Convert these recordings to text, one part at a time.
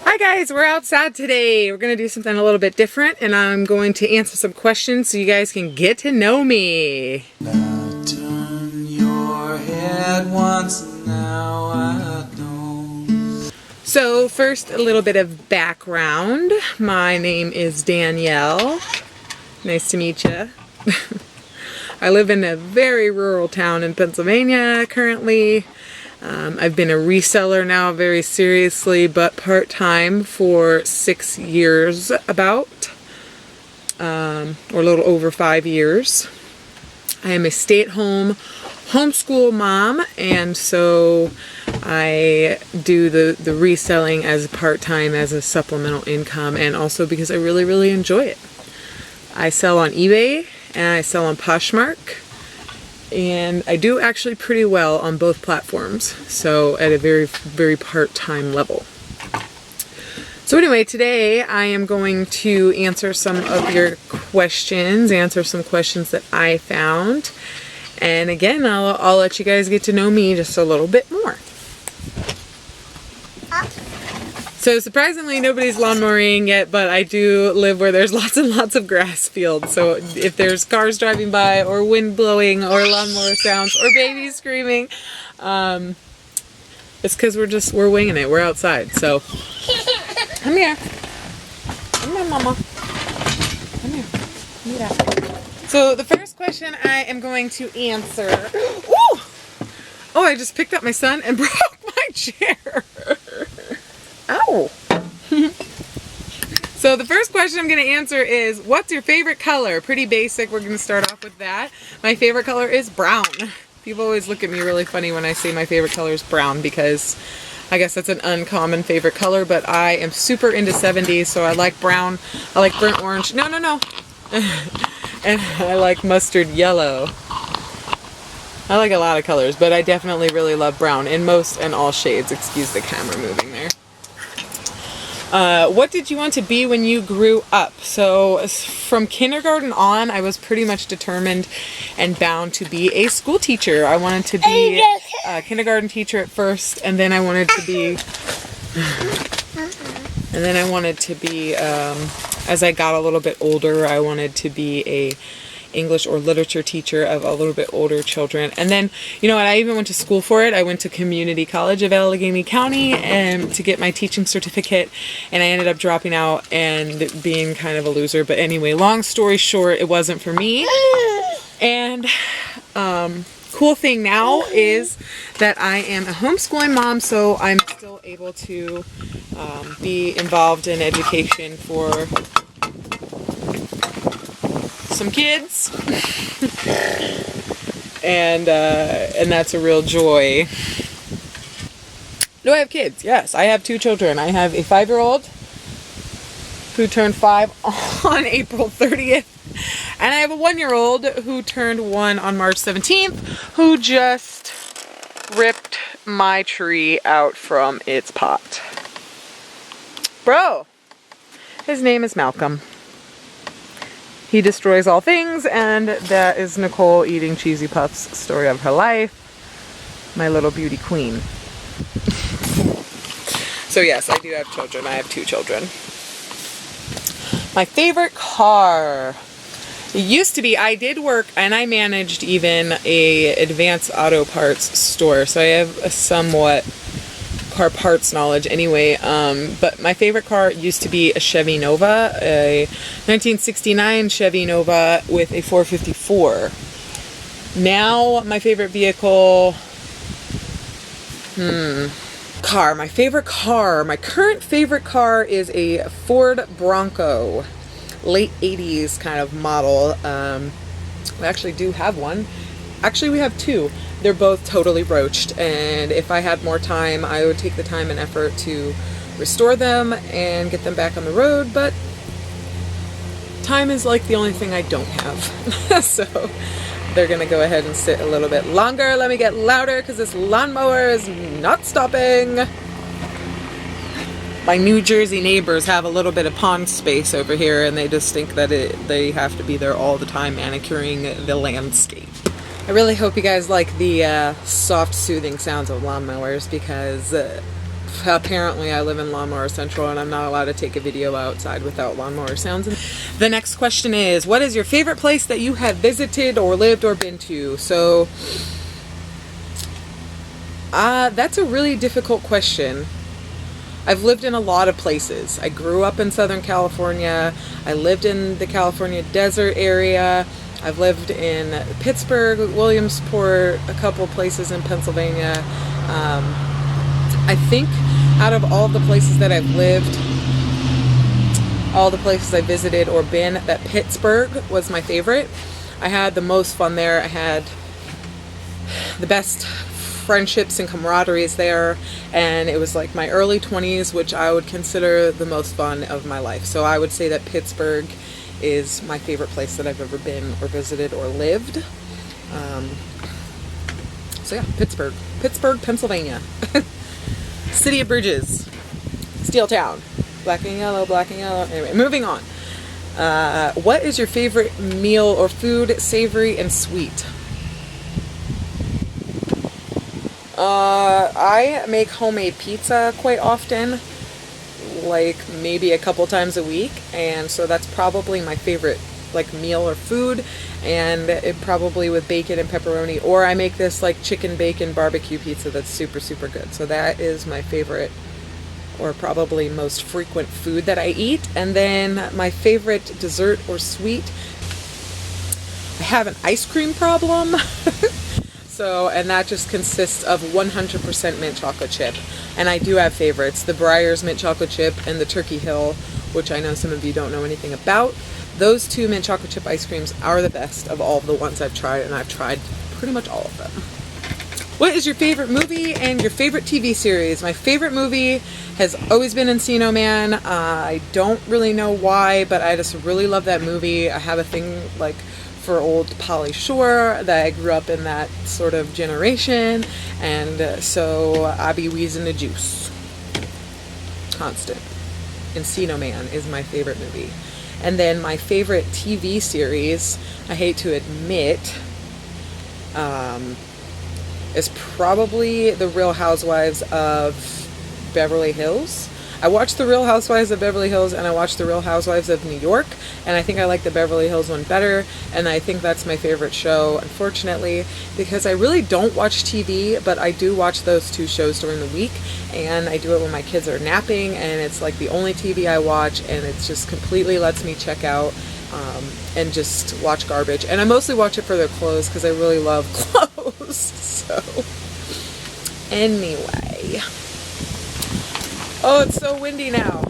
Hi guys, we're outside today. We're going to do something a little bit different and I'm going to answer some questions so you guys can get to know me. Now turn your head once, now I don't. So first, a little bit of background. My name is Danielle. Nice to meet you. I live in a very rural town in Pennsylvania currently. I've been a reseller now very seriously, but part-time for 6 years about, or a little over 5 years. I am a stay-at-home homeschool mom, and so I do the reselling as part-time as a supplemental income, and also because I really enjoy it. I sell on eBay and I sell on Poshmark. And I do actually pretty well on both platforms, so at a very part-time level. So anyway, today I am going to answer some of your questions, answer some questions that I found. And again, I'll let you guys get to know me just a little bit more. So surprisingly, nobody's lawnmowing yet, but I do live where there's lots and lots of grass fields. So if there's cars driving by, or wind blowing, or lawnmower sounds, or babies screaming, it's because we're winging it. We're outside. So come here, Mama. Come here. Mira. So the first question I am going to answer. Ooh! Oh, I just picked up my son and broke my chair. Ow! So the first question I'm going to answer is, what's your favorite color? Pretty basic. We're going to start off with that. My favorite color is brown. People always look at me really funny when I say my favorite color is brown, because I guess that's an uncommon favorite color, but I am super into 70s, so I like brown. I like burnt orange. No. And I like mustard yellow. I like a lot of colors, but I definitely really love brown in most and all shades. Excuse the camera moving there. What did you want to be when you grew up? So from kindergarten on, I was pretty much determined and bound to be a school teacher. I wanted to be a kindergarten teacher at first, and then I wanted to be, as I got a little bit older, I wanted to be a English or literature teacher of a little bit older children. And then, you know what, I even went to school for it. I went to Community College of Allegheny County and to get my teaching certificate, and I ended up dropping out and being kind of a loser. But anyway, long story short, it wasn't for me. And cool thing now is that I am a homeschooling mom, so I'm still able to be involved in education for some kids, and that's a real joy. Do I have kids? Yes, I have 2 children. I have a 5-year-old who turned 5 on April 30th, and I have a 1-year-old who turned 1 on March 17th, who just ripped my tree out from its pot. Bro, his name is Malcolm. He destroys all things, and that is Nicole eating Cheesy Puffs, story of her life. My little beauty queen. So yes, I do have children. I have 2 children. My favorite car. It used to be, I did work, and I managed even a advanced auto parts store, so I have a somewhat car parts knowledge anyway, but my favorite car used to be a Chevy Nova, a 1969 Chevy Nova with a 454. Now my favorite vehicle, my current favorite car is a Ford Bronco, late 80s kind of model. We actually do have one. Actually, we have 2. They're both totally roached, and if I had more time, I would take the time and effort to restore them and get them back on the road, but time is like the only thing I don't have. So they're gonna go ahead and sit a little bit longer. Let me get louder because this lawnmower is not stopping. My New Jersey neighbors have a little bit of pond space over here, and they just think that they have to be there all the time manicuring the landscape. I really hope you guys like the soft, soothing sounds of lawnmowers, because apparently I live in Lawnmower Central and I'm not allowed to take a video outside without lawnmower sounds. The next question is, what is your favorite place that you have visited or lived or been to? So, that's a really difficult question. I've lived in a lot of places. I grew up in Southern California. I lived in the California desert area. I've lived in Pittsburgh, Williamsport, a couple places in Pennsylvania. I think out of all the places that I've lived, all the places I visited or been, that Pittsburgh was my favorite. I had the most fun there. I had the best friendships and camaraderies there, and it was like my early 20s, which I would consider the most fun of my life. So I would say that Pittsburgh is my favorite place that I've ever been or visited or lived. So yeah, Pittsburgh, Pennsylvania. City of Bridges, Steel Town, black and yellow, black and yellow. Anyway, moving on. What is your favorite meal or food, savory and sweet? I make homemade pizza quite often, like maybe a couple times a week, and so that's probably my favorite like meal or food, and it probably with bacon and pepperoni, or I make this like chicken bacon barbecue pizza that's super good. So that is my favorite or probably most frequent food that I eat. And then my favorite dessert or sweet, I have an ice cream problem. So, and that just consists of 100% mint chocolate chip. And I do have favorites, the Breyers mint chocolate chip and the Turkey Hill, which I know some of you don't know anything about. Those two mint chocolate chip ice creams are the best of all of the ones I've tried, and I've tried pretty much all of them. What is your favorite movie and your favorite TV series? My favorite movie has always been Encino Man. I don't really know why, but I just really love that movie. I have a thing like for old Pauly Shore, that I grew up in that sort of generation, and so I be wheezing the juice. Constant. Encino Man is my favorite movie. And then my favorite TV series, I hate to admit, is probably The Real Housewives of Beverly Hills. I watched The Real Housewives of Beverly Hills and I watched The Real Housewives of New York, and I think I like the Beverly Hills one better, and I think that's my favorite show, unfortunately, because I really don't watch TV, but I do watch those two shows during the week, and I do it when my kids are napping, and it's like the only TV I watch, and it just completely lets me check out and just watch garbage. And I mostly watch it for their clothes because I really love clothes. So anyway, oh, it's so windy now.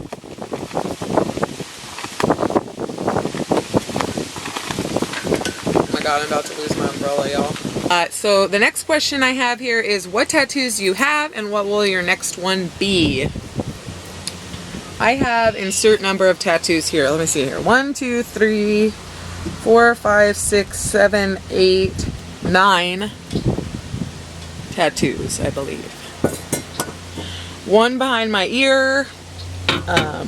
Oh my god, I'm about to lose my umbrella, y'all. So the next question I have here is, what tattoos do you have and what will your next one be? I have insert number of tattoos here. Let me see here. 1, 2, 3, 4, 5, 6, 7, 8, 9 tattoos, I believe. One behind my ear. I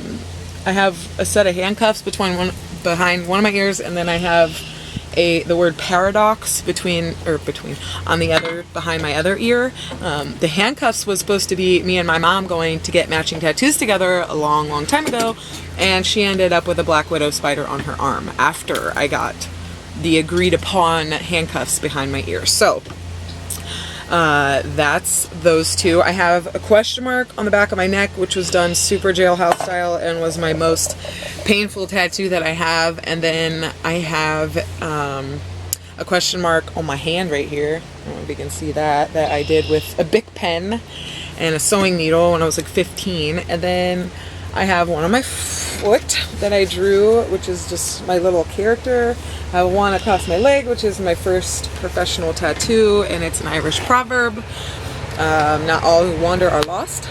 have a set of handcuffs behind one of my ears, and then I have the word paradox on the other, behind my other ear. The handcuffs was supposed to be me and my mom going to get matching tattoos together a long time ago, and she ended up with a black widow spider on her arm after I got the agreed upon handcuffs behind my ear. So that's those two. I have a question mark on the back of my neck, which was done super jailhouse style and was my most painful tattoo that I have. And then I have a question mark on my hand right here. I don't know if you can see that I did with a Bic pen and a sewing needle when I was like 15. And then I have one on my foot that I drew, which is just my little character. I have one across my leg, which is my first professional tattoo, and it's an Irish proverb. Not all who wander are lost.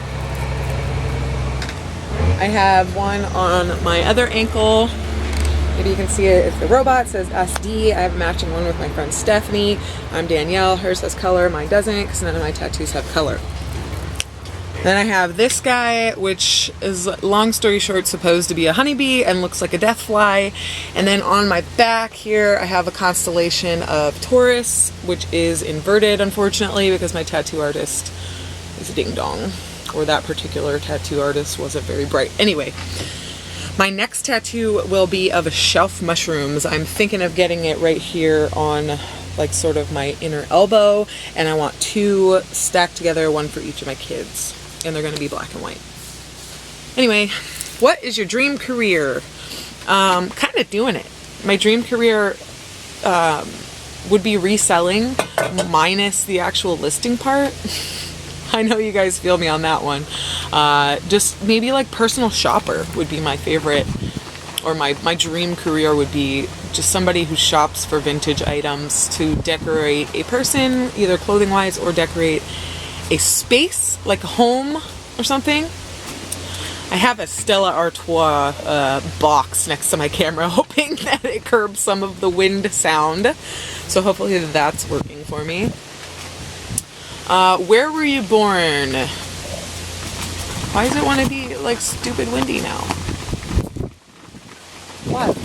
I have one on my other ankle. Maybe you can see it. It's the robot. It says SD. I have a matching one with my friend Stephanie. I'm Danielle. Hers has color. Mine doesn't, because none of my tattoos have color. Then I have this guy, which is, long story short, supposed to be a honeybee and looks like a death fly. And then on my back here, I have a constellation of Taurus, which is inverted, unfortunately, because my tattoo artist is a ding-dong. or that particular tattoo artist wasn't very bright. Anyway, my next tattoo will be of shelf mushrooms. I'm thinking of getting it right here on like sort of my inner elbow, and I want 2 stacked together, 1 for each of my kids, and they're going to be black and white. Anyway, what is your dream career? Kind of doing it. My dream career would be reselling minus the actual listing part. I know you guys feel me on that one. Just maybe like personal shopper would be my favorite, or my dream career would be just somebody who shops for vintage items to decorate a person, either clothing wise, or decorate a space like a home or something. I have a Stella Artois box next to my camera, hoping that it curbs some of the wind sound. So hopefully that's working for me. Where were you born? Why does it want to be like stupid windy now? What?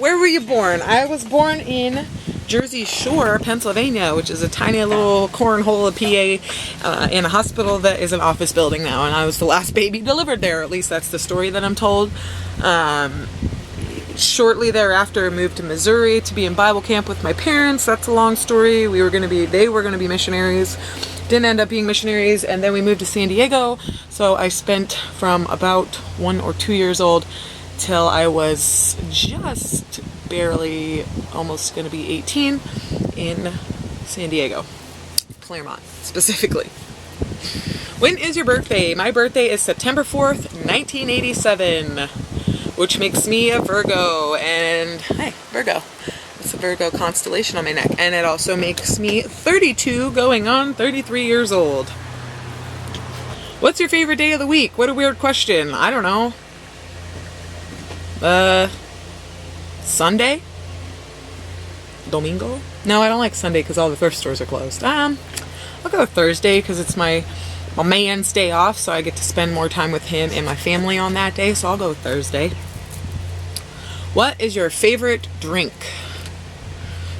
Where were you born? I was born in Jersey Shore, Pennsylvania, which is a tiny little cornhole of PA, in a hospital that is an office building now, and I was the last baby delivered there. At least that's the story that I'm told. Shortly thereafter, I moved to Missouri to be in Bible camp with my parents. That's a long story. They were going to be missionaries. Didn't end up being missionaries, and then we moved to San Diego. So I spent from about 1 or 2 years old till I was just barely almost going to be 18 in San Diego, Claremont specifically. When is your birthday? My birthday is September 4th, 1987, which makes me a Virgo. And hey, Virgo. It's a Virgo constellation on my neck. And it also makes me 32 going on 33 years old. What's your favorite day of the week? What a weird question. I don't know. Sunday? Domingo? No, I don't like Sunday because all the thrift stores are closed. I'll go with Thursday because it's my man's day off, so I get to spend more time with him and my family on that day, so I'll go with Thursday. What is your favorite drink?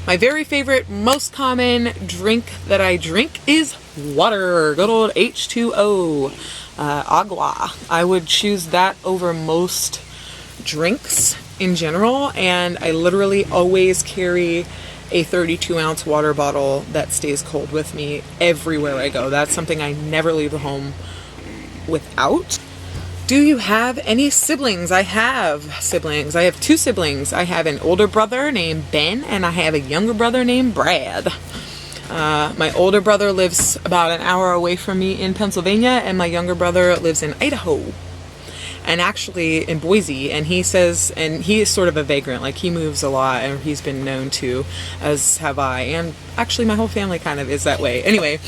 My very favorite, most common drink that I drink is water. Good old H2O. Agua. I would choose that over most drinks in general, and I literally always carry a 32-ounce water bottle that stays cold with me everywhere I go. That's something I never leave the home without. Do you have any siblings? I have siblings. I have 2 siblings. I have an older brother named Ben, and I have a younger brother named Brad. My older brother lives about an hour away from me in Pennsylvania, and my younger brother lives in Idaho. And actually in Boise, and he says, and he is sort of a vagrant, like he moves a lot, and he's been known to, as have I, and actually my whole family kind of is that way. Anyway,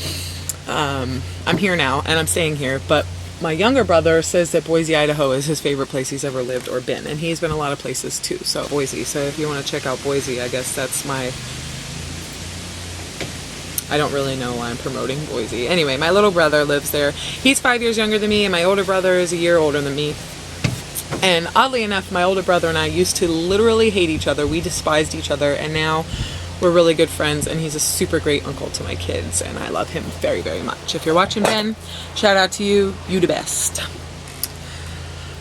I'm here now, and I'm staying here, but my younger brother says that Boise, Idaho is his favorite place he's ever lived or been, and he's been a lot of places too, so Boise. So if you want to check out Boise, I guess that's my... I don't really know why I'm promoting Boise. Anyway, my little brother lives there. He's 5 years younger than me, and my older brother is a year older than me. And oddly enough, my older brother and I used to literally hate each other. We despised each other, and now we're really good friends, and he's a super great uncle to my kids, and I love him very, very much. If you're watching, Ben, shout out to you. You the best.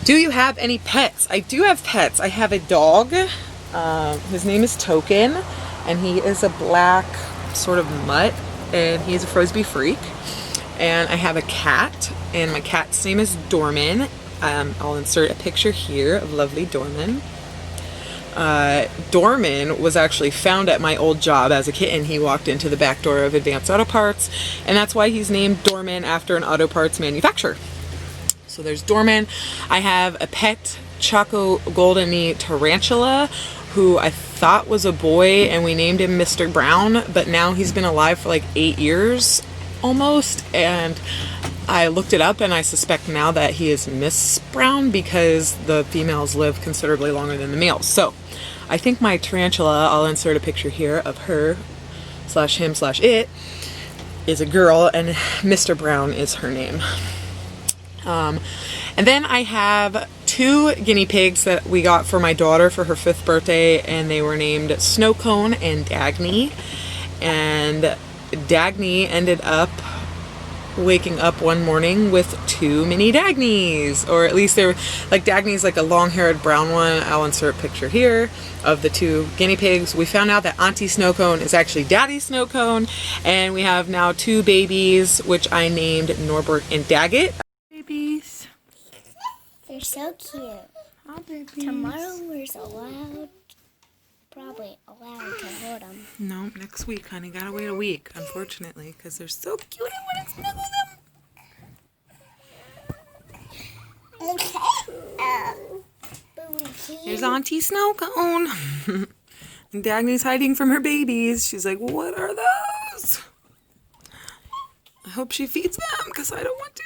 Do you have any pets? I do have pets. I have a dog. His name is Token, and he is a black sort of mutt, and he's a Frisbee freak. And I have a cat, and my cat's name is Dorman. I'll insert a picture here of lovely Dorman. Dorman was actually found at my old job as a kitten. He walked into the back door of Advanced Auto Parts, and that's why he's named Dorman after an auto parts manufacturer. So there's Dorman. I have a pet Choco Goldeny tarantula who I thought was a boy, and we named him Mr. Brown, but now he's been alive for like 8 years almost, and I looked it up, and I suspect now that he is Miss Brown because the females live considerably longer than the males. So I think my tarantula, I'll insert a picture here of her / him / it, is a girl, and Mr. Brown is her name. And then I have 2 guinea pigs that we got for my daughter for her 5th birthday, and they were named Snowcone and Dagny. And Dagny ended up waking up one morning with 2 mini Dagnies, or at least they're like Dagny's like a long-haired brown one. I'll insert a picture here of the 2 guinea pigs. We found out that Auntie Snowcone is actually Daddy Snowcone, and we have now 2 babies, which I named Norbert and Daggett. Babies. They're so cute. Oh, babies. Tomorrow we're probably allowed to hold them. No, next week, honey. Gotta wait a week, unfortunately, because they're so cute. I want to snuggle them. Okay. There's Auntie Snowcone. And Dagny's hiding from her babies. She's like, what are those? I hope she feeds them, because I don't want to.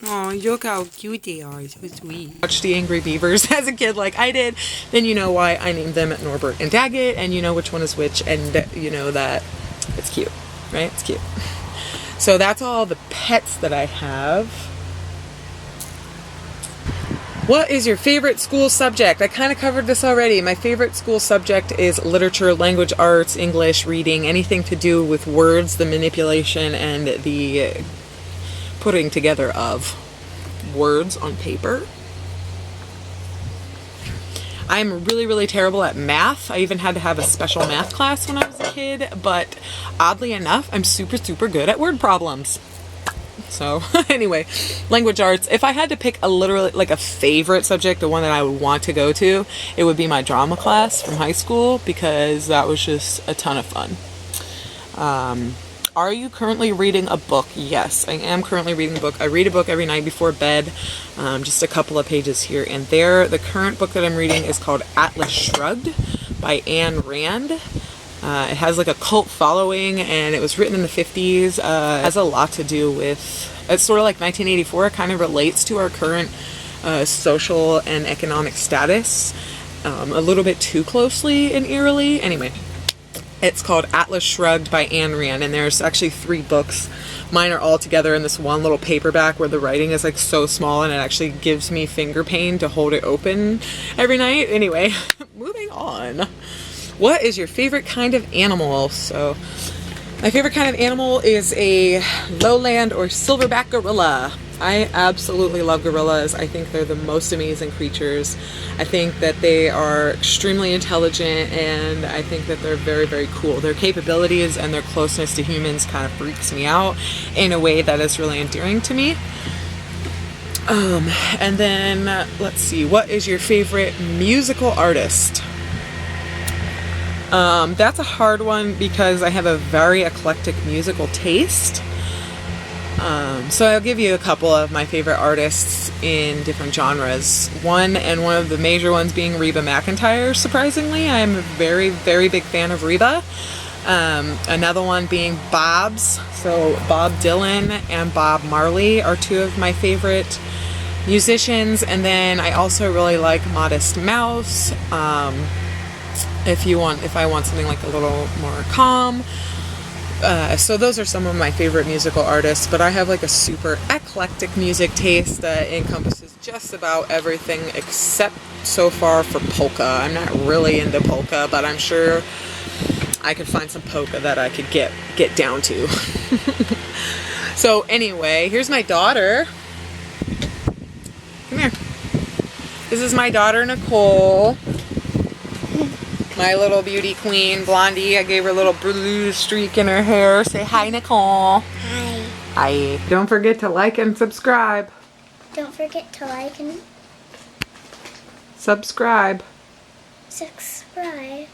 Oh, look how cute they are. So sweet. Watched the Angry Beavers as a kid like I did. Then you know why I named them Norbert and Daggett, and you know which one is which, and you know that it's cute, right? It's cute. So that's all the pets that I have. What is your favorite school subject? I kind of covered this already. My favorite school subject is literature, language arts, English, reading, anything to do with words, the manipulation, and the putting together of words on paper. I'm really, really terrible at math. I even had to have a special math class when I was a kid, but oddly enough, I'm super, super good at word problems. So anyway, language arts. If I had to pick a favorite subject, the one that I would want to go to, it would be my drama class from high school, because that was just a ton of fun. Are you currently reading a book? Yes, I am currently reading a book. I read a book every night before bed, just a couple of pages here and there. The current book that I'm reading is called Atlas Shrugged by Ayn Rand. It has like a cult following, and it was written in the 50s. It has a lot to do with, it's sort of like 1984. It kind of relates to our current social and economic status a little bit too closely and eerily. Anyway. It's called Atlas Shrugged by Ayn Rand, and there's actually 3 books. Mine are all together in this one little paperback where the writing is like so small, and it actually gives me finger pain to hold it open every night. Anyway, moving on. What is your favorite kind of animal? So, my favorite kind of animal is a lowland or silverback gorilla. I absolutely love gorillas. I think they're the most amazing creatures. I think that they are extremely intelligent, and I think that they're very, very cool. Their capabilities and their closeness to humans kind of freaks me out in a way that is really endearing to me. And then, let's see, what is your favorite musical artist? That's a hard one because I have a very eclectic musical taste. So I'll give you a couple of my favorite artists in different genres. One of the major ones being Reba McEntire, surprisingly. I'm a very, very big fan of Reba. Another one being Bob's. So Bob Dylan and Bob Marley are 2 of my favorite musicians. And then I also really like Modest Mouse. If I want something like a little more calm. So those are some of my favorite musical artists, but I have like a super eclectic music taste that encompasses just about everything except so far for polka. I'm not really into polka, but I'm sure I could find some polka that I could get down to. So anyway, here's my daughter. Come here. This is my daughter, Nicole. My little beauty queen, Blondie. I gave her a little blue streak in her hair. Say hi, Nicole. Hi. Hi. Don't forget to like and subscribe. Don't forget to like and Subscribe. subscribe.